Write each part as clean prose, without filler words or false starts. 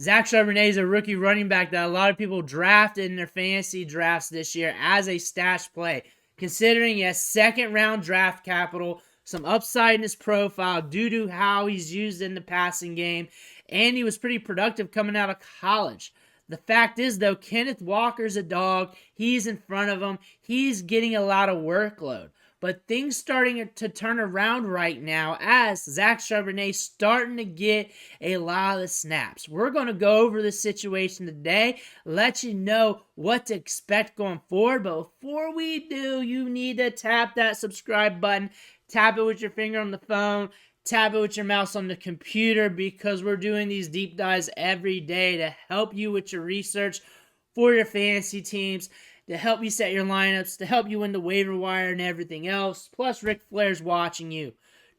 Zach Charbonnet is a rookie running back that a lot of people drafted in their fantasy drafts this year as a stash play. Considering he has second-round draft capital, some upside in his profile due to how he's used in the passing game, and he was pretty productive coming out of college. The fact is, though, Kenneth Walker's a dog. He's in front of him. He's getting a lot of workload. But things starting to turn around right now as Zach Charbonnet starting to get a lot of the snaps. We're going to go over this situation today, let you know what to expect going forward. But before we do, you need to tap that subscribe button. Tap it with your finger on the phone. Tap it with your mouse on the computer, because we're doing these deep dives every day to help you with your research for your fantasy teams, to help you set your lineups, to help you win the waiver wire and everything else. Plus, Ric Flair's watching you.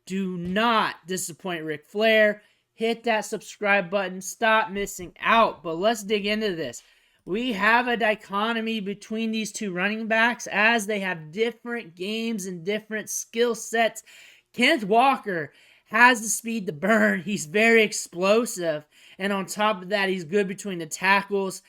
Do not disappoint Ric Flair. Hit that subscribe button. Stop missing out. But let's dig into this. We have a dichotomy between these two running backs as they have different games and different skill sets. Kenneth Walker has the speed to burn. He's very explosive. And on top of that, he's good between the tackles.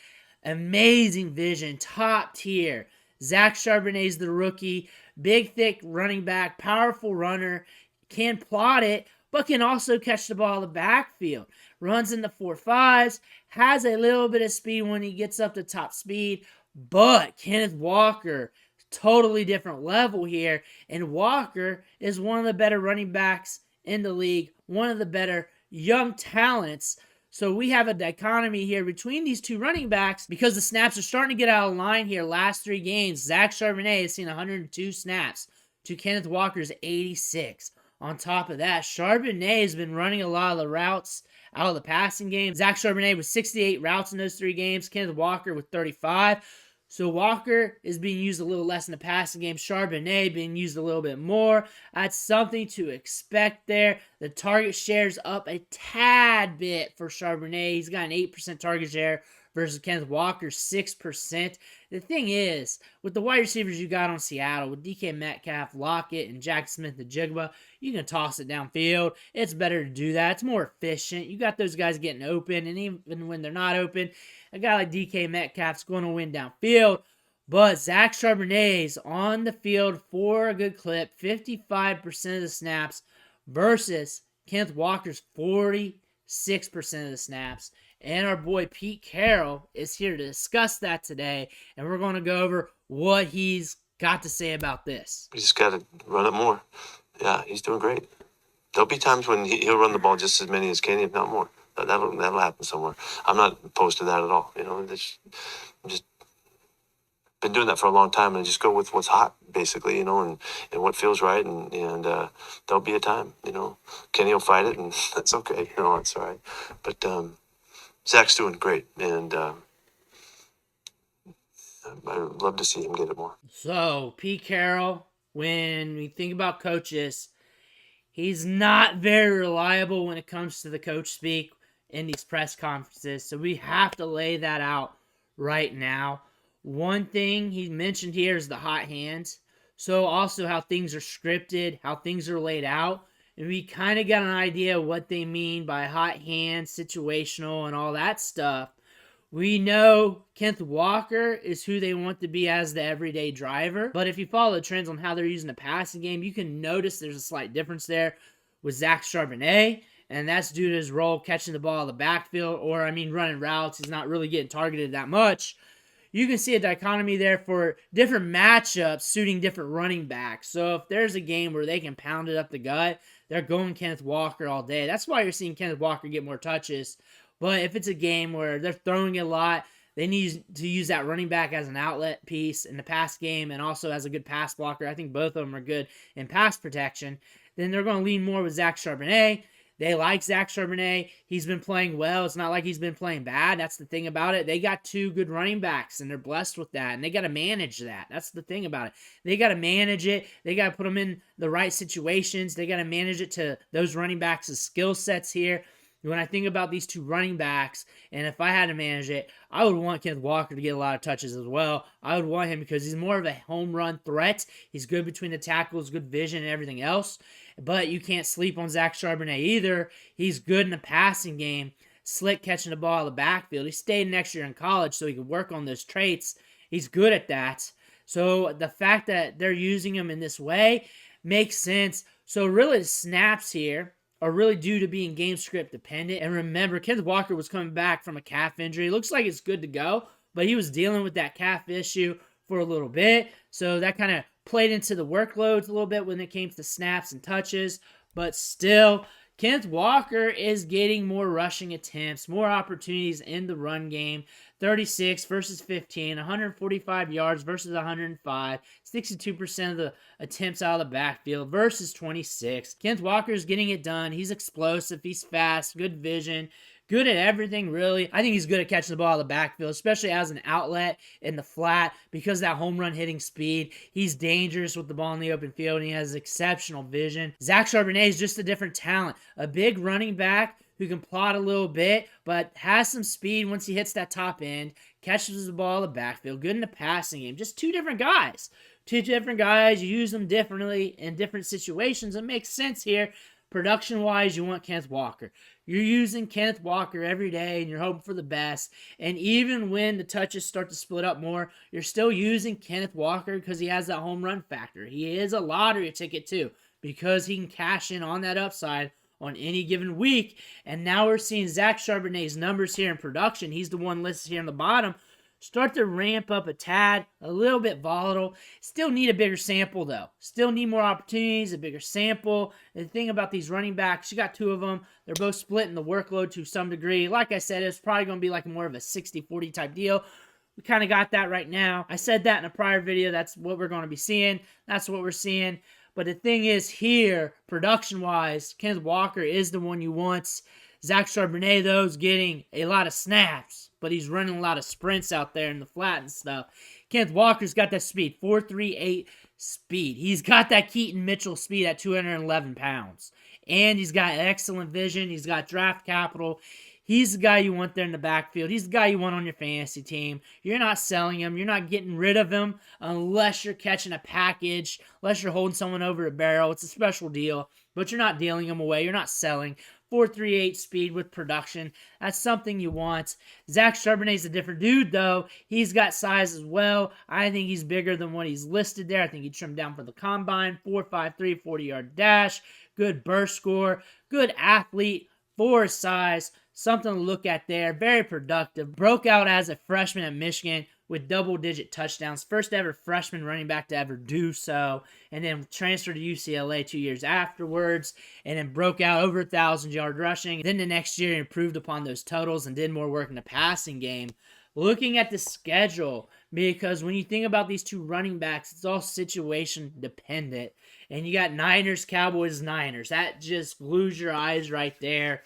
Amazing vision, top tier. Zach Charbonnet's the rookie. Big, thick running back, powerful runner. Can plot it, but can also catch the ball in the backfield. Runs in the 4.5s. Has a little bit of speed when he gets up to top speed. But Kenneth Walker, totally different level here. And Walker is one of the better running backs in the league. One of the better young talents. So we have a dichotomy here between these two running backs because the snaps are starting to get out of line here. Last 3 games, Zach Charbonnet has seen 102 snaps to Kenneth Walker's 86. On top of that, Charbonnet has been running a lot of the routes out of the passing game. Zach Charbonnet with 68 routes in those 3 games. Kenneth Walker with 35. So Walker is being used a little less in the passing game. Charbonnet being used a little bit more. That's something to expect there. The target share's up a tad bit for Charbonnet. He's got an 8% target share versus Kenneth Walker's 6%. The thing is, with the wide receivers you got on Seattle, with DK Metcalf, Lockett, and Jack Smith-Njigba, you can toss it downfield. It's better to do that. It's more efficient. You got those guys getting open, and even when they're not open, a guy like DK Metcalf's going to win downfield. But Zach Charbonnet's on the field for a good clip, 55% of the snaps versus Kenneth Walker's 46% of the snaps. And our boy Pete Carroll is here to discuss that today, and we're going to go over what he's got to say about this. We just got to run it more. Yeah, he's doing great. There'll be times when he'll run the ball just as many as Kenny, if not more. That'll happen somewhere. I'm not opposed to that at all. I'm just been doing that for a long time, and just go with what's hot, basically, and what feels right, and there'll be a time, Kenny will fight it, and that's okay, it's all right. But Zach's doing great, and I'd love to see him get it more. So, Pete Carroll, when we think about coaches, he's not very reliable when it comes to the coach speak in these press conferences, so we have to lay that out right now. One thing he mentioned here is the hot hands. So also how things are scripted, how things are laid out. And we kind of got an idea of what they mean by hot hands, situational, and all that stuff. We know Kenneth Walker is who they want to be as the everyday driver. But if you follow the trends on how they're using the passing game, you can notice there's a slight difference there with Zach Charbonnet. And that's due to his role catching the ball in the backfield, or, running routes. He's not really getting targeted that much. You can see a dichotomy there for different matchups suiting different running backs. So if there's a game where they can pound it up the gut, they're going Kenneth Walker all day. That's why you're seeing Kenneth Walker get more touches. But if it's a game where they're throwing it a lot, they need to use that running back as an outlet piece in the pass game and also as a good pass blocker. I think both of them are good in pass protection. Then they're going to lean more with Zach Charbonnet. They like Zach Charbonnet. He's been playing well. It's not like he's been playing bad. That's the thing about it. They got 2 good running backs, and they're blessed with that, and they got to manage that. That's the thing about it. They got to manage it. They got to put them in the right situations. They got to manage it to those running backs' skill sets here. When I think about these 2 running backs, and if I had to manage it, I would want Kenneth Walker to get a lot of touches as well. I would want him because he's more of a home run threat. He's good between the tackles, good vision, and everything else. But you can't sleep on Zach Charbonnet either. He's good in the passing game. slick catching the ball out of the backfield. He stayed an extra year in college so he could work on those traits. He's good at that. So the fact that they're using him in this way makes sense. So really the snaps here are really due to being game script dependent. And remember, Kenneth Walker was coming back from a calf injury. Looks like it's good to go, but he was dealing with that calf issue for a little bit. So that kind of played into the workloads a little bit when it came to snaps and touches. But still, Kenneth Walker is getting more rushing attempts, more opportunities in the run game. 36 versus 15, 145 yards versus 105, 62% of the attempts out of the backfield versus 26. Kenneth Walker is getting it done. He's explosive. He's fast, good vision, good at everything, really. I think he's good at catching the ball out of the backfield, especially as an outlet in the flat because of that home run hitting speed. He's dangerous with the ball in the open field, and he has exceptional vision. Zach Charbonnet is just a different talent. A big running back who can plot a little bit, but has some speed once he hits that top end, catches the ball in the backfield, good in the passing game. Just two different guys. Two different guys. You use them differently in different situations. It makes sense here. Production-wise, you want Kenneth Walker. You're using Kenneth Walker every day, and you're hoping for the best. And even when the touches start to split up more, you're still using Kenneth Walker because he has that home run factor. He is a lottery ticket, too, because he can cash in on that upside on any given week. And now we're seeing Zach Charbonnet's numbers here in production. He's the one listed here on the bottom. Start to ramp up a tad, a little bit volatile. Still need a bigger sample, though. Still need more opportunities, a bigger sample. And the thing about these running backs, you got two of them. They're both splitting the workload to some degree. Like I said, it's probably going to be like more of a 60-40 type deal. We kind of got that right now. I said that in a prior video. That's what we're going to be seeing. That's what we're seeing. But the thing is here, production-wise, Kenneth Walker is the one you want. Zach Charbonnet, though, is getting a lot of snaps, but he's running a lot of sprints out there in the flat and stuff. Kenneth Walker's got that speed, 4.38 speed. He's got that Keaton Mitchell speed at 211 pounds. And he's got excellent vision. He's got draft capital. He's the guy you want there in the backfield. He's the guy you want on your fantasy team. You're not selling him. You're not getting rid of him unless you're catching a package, unless you're holding someone over a barrel. It's a special deal, but you're not dealing him away. You're not selling. 4.38 speed with production. That's something you want. Zach Charbonnet's a different dude, though. He's got size as well. I think he's bigger than what he's listed there. I think he trimmed down for the combine. 4.53, 40-yard dash. Good burst score. Good athlete for his size. Something to look at there. Very productive. Broke out as a freshman at Michigan with double-digit touchdowns. First ever freshman running back to ever do so. And then transferred to UCLA 2 years afterwards. And then broke out over 1,000-yard rushing. Then the next year improved upon those totals and did more work in the passing game. Looking at the schedule, because when you think about these two running backs, it's all situation dependent. And you got Niners, Cowboys, Niners. That just glues your eyes right there.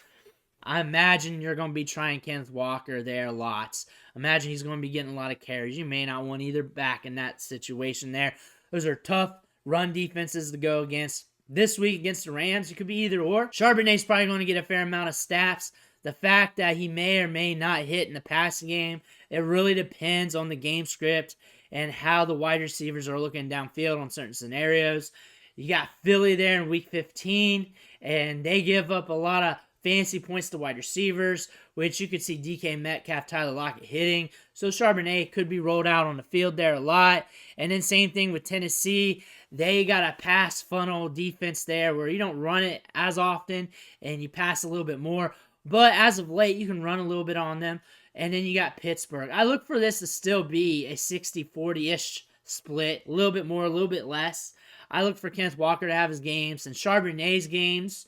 I imagine you're going to be trying Kenneth Walker there lots. Imagine he's going to be getting a lot of carries. You may not want either back in that situation there. Those are tough run defenses to go against. This week against the Rams, it could be either or. Charbonnet's probably going to get a fair amount of snaps. The fact that he may or may not hit in the passing game, it really depends on the game script and how the wide receivers are looking downfield on certain scenarios. You got Philly there in week 15, and they give up a lot of fantasy points to wide receivers, which you could see DK Metcalf, Tyler Lockett hitting. So Charbonnet could be rolled out on the field there a lot. And then same thing with Tennessee. They got a pass funnel defense there where you don't run it as often and you pass a little bit more. But as of late, you can run a little bit on them. And then you got Pittsburgh. I look for this to still be a 60-40-ish split. A little bit more, a little bit less. I look for Kenneth Walker to have his games. And Charbonnet's games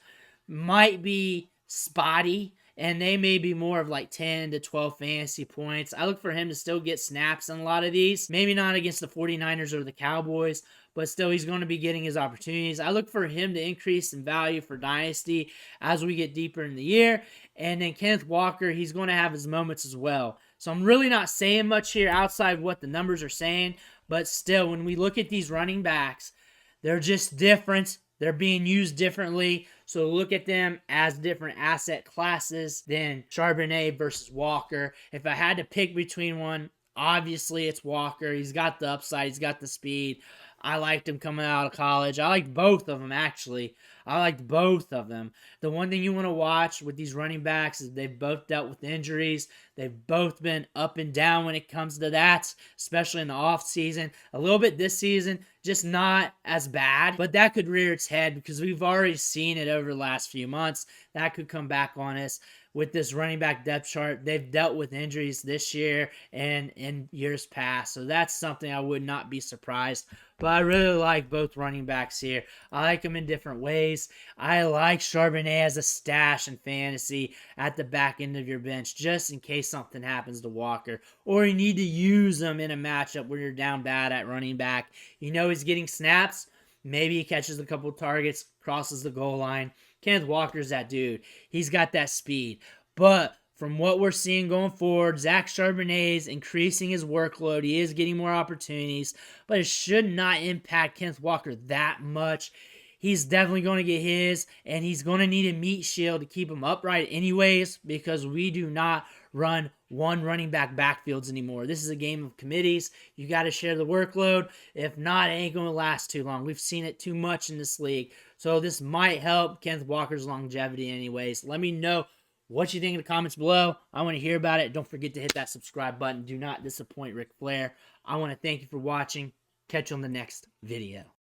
might be spotty, and they may be more of like 10 to 12 fantasy points. I look for him to still get snaps in a lot of these. Maybe not against the 49ers or the Cowboys, but still he's going to be getting his opportunities. I look for him to increase in value for Dynasty as we get deeper in the year. And then Kenneth Walker, he's going to have his moments as well. So I'm really not saying much here outside of what the numbers are saying, but still, when we look at these running backs, they're just different. They're being used differently, so look at them as different asset classes than Charbonnet versus Walker. If I had to pick between one, obviously it's Walker. He's got the upside. He's got the speed. I liked him coming out of college. I liked both of them, actually. I liked both of them. The one thing you want to watch with these running backs is they've both dealt with injuries. They've both been up and down when it comes to that, especially in the offseason. A little bit this season, just not as bad. But that could rear its head because we've already seen it over the last few months. That could come back on us with this running back depth chart. They've dealt with injuries this year and in years past. So that's something I would not be surprised. But I really like both running backs here. I like them in different ways. I like Charbonnet as a stash in fantasy at the back end of your bench, just in case something happens to Walker. Or you need to use them in a matchup where you're down bad at running back. You know he's getting snaps. Maybe he catches a couple targets, crosses the goal line. Kenneth Walker's that dude. He's got that speed. But from what we're seeing going forward, Zach Charbonnet is increasing his workload. He is getting more opportunities, but it should not impact Kenneth Walker that much. He's definitely going to get his, and he's going to need a meat shield to keep him upright anyways, because we do not run one running back backfields anymore. This is a game of committees. You got to share the workload. If not, it ain't going to last too long. We've seen it too much in this league. So this might help Kenneth Walker's longevity anyways. Let me know what you think in the comments below. I want to hear about it. Don't forget to hit that subscribe button. Do not disappoint Ric Flair. I want to thank you for watching. Catch you on the next video.